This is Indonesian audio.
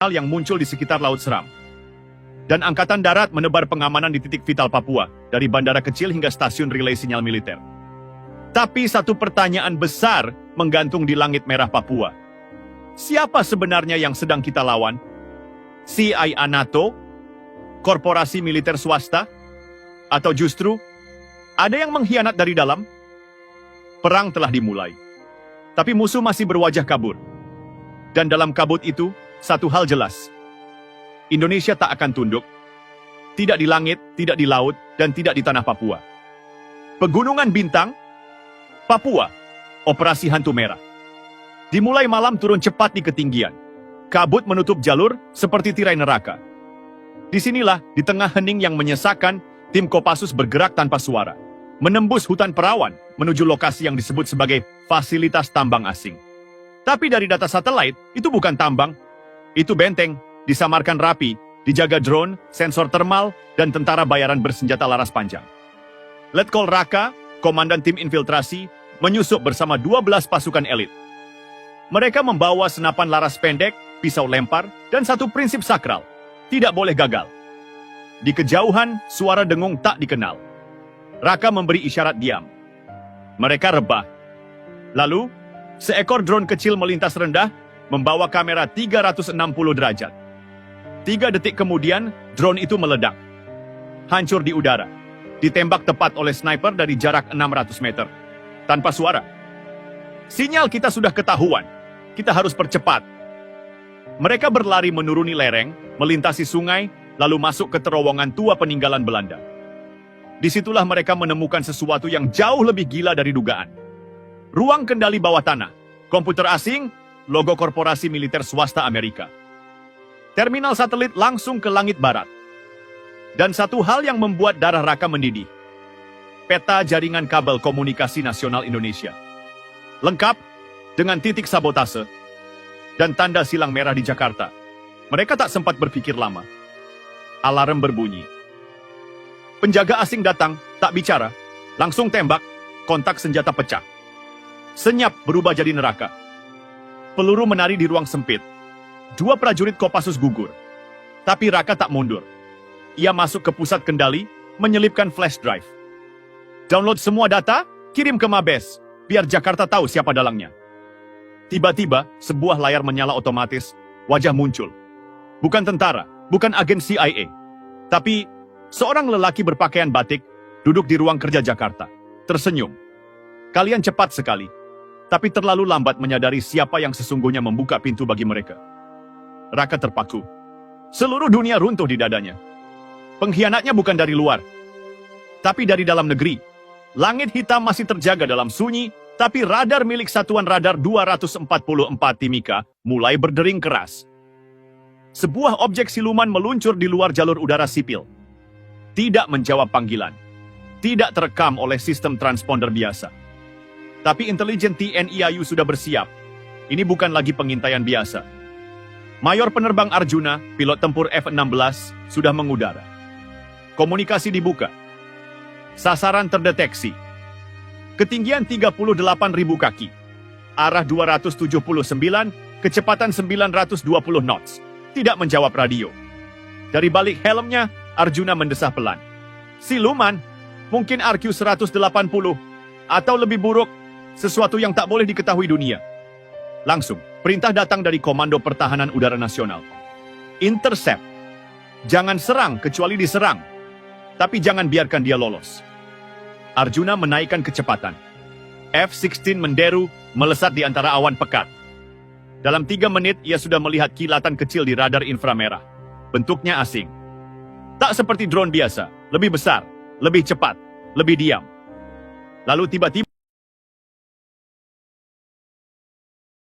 yang muncul di sekitar Laut Seram. Dan Angkatan Darat menebar pengamanan di titik vital Papua, dari bandara kecil hingga stasiun relay sinyal militer. Tapi satu pertanyaan besar menggantung di langit merah Papua. Siapa sebenarnya yang sedang kita lawan? CIA NATO? Korporasi militer swasta? Atau justru, ada yang mengkhianat dari dalam? Perang telah dimulai. Tapi musuh masih berwajah kabur. Dan dalam kabut itu, satu hal jelas. Indonesia tak akan tunduk. Tidak di langit, tidak di laut, dan tidak di tanah Papua. Pegunungan Bintang, Papua, Operasi Hantu Merah. Dimulai malam turun cepat di ketinggian. Kabut menutup jalur seperti tirai neraka. Disinilah, di tengah hening yang menyesakan, tim Kopassus bergerak tanpa suara. Menembus hutan perawan, menuju lokasi yang disebut sebagai fasilitas tambang asing. Tapi dari data satelit, itu bukan tambang. Itu benteng, disamarkan rapi, dijaga drone, sensor termal, dan tentara bayaran bersenjata laras panjang. Letkol Raka, komandan tim infiltrasi, menyusup bersama 12 pasukan elit. Mereka membawa senapan laras pendek, pisau lempar, dan satu prinsip sakral, tidak boleh gagal. Di kejauhan, suara dengung tak dikenal. Raka memberi isyarat diam. Mereka rebah. Lalu, seekor drone kecil melintas rendah, membawa kamera 360 derajat. 3 detik kemudian, drone itu meledak. Hancur di udara. Ditembak tepat oleh sniper dari jarak 600 meter. Tanpa suara. Sinyal kita sudah ketahuan. Kita harus percepat. Mereka berlari menuruni lereng, melintasi sungai, lalu masuk ke terowongan tua peninggalan Belanda. Disitulah mereka menemukan sesuatu yang jauh lebih gila dari dugaan. Ruang kendali bawah tanah, komputer asing, logo korporasi militer swasta Amerika. Terminal satelit langsung ke langit barat. Dan satu hal yang membuat darah Raka mendidih. Peta jaringan kabel komunikasi nasional Indonesia. Lengkap dengan titik sabotase dan tanda silang merah di Jakarta. Mereka tak sempat berpikir lama. Alarm berbunyi. Penjaga asing datang, tak bicara, langsung tembak, kontak senjata pecah. Senyap berubah jadi neraka. Peluru menari di ruang sempit. 2 prajurit Kopassus gugur. Tapi Raka tak mundur. Ia masuk ke pusat kendali, menyelipkan flash drive. Download semua data, kirim ke Mabes, biar Jakarta tahu siapa dalangnya. Tiba-tiba, sebuah layar menyala otomatis, wajah muncul. Bukan tentara, bukan agen CIA. Tapi, seorang lelaki berpakaian batik, duduk di ruang kerja Jakarta. Tersenyum. Kalian cepat sekali. Tapi terlalu lambat menyadari siapa yang sesungguhnya membuka pintu bagi mereka. Raka terpaku. Seluruh dunia runtuh di dadanya. Pengkhianatnya bukan dari luar, tapi dari dalam negeri. Langit hitam masih terjaga dalam sunyi, tapi radar milik Satuan Radar 244 Timika mulai berdering keras. Sebuah objek siluman meluncur di luar jalur udara sipil. Tidak menjawab panggilan. Tidak terekam oleh sistem transponder biasa. Tapi intelijen TNI AU sudah bersiap. Ini bukan lagi pengintaian biasa. Mayor penerbang Arjuna, pilot tempur F-16, sudah mengudara. Komunikasi dibuka. Sasaran terdeteksi. Ketinggian 38.000 kaki. Arah 279, kecepatan 920 knots. Tidak menjawab radio. Dari balik helmnya, Arjuna mendesah pelan. Siluman, mungkin RQ-180, atau lebih buruk, sesuatu yang tak boleh diketahui dunia. Langsung, perintah datang dari Komando Pertahanan Udara Nasional. Intercept. Jangan serang kecuali diserang. Tapi jangan biarkan dia lolos. Arjuna menaikkan kecepatan. F-16 menderu, melesat di antara awan pekat. Dalam 3 menit, ia sudah melihat kilatan kecil di radar inframerah. Bentuknya asing. Tak seperti drone biasa, lebih besar, lebih cepat, lebih diam. Lalu tiba-tiba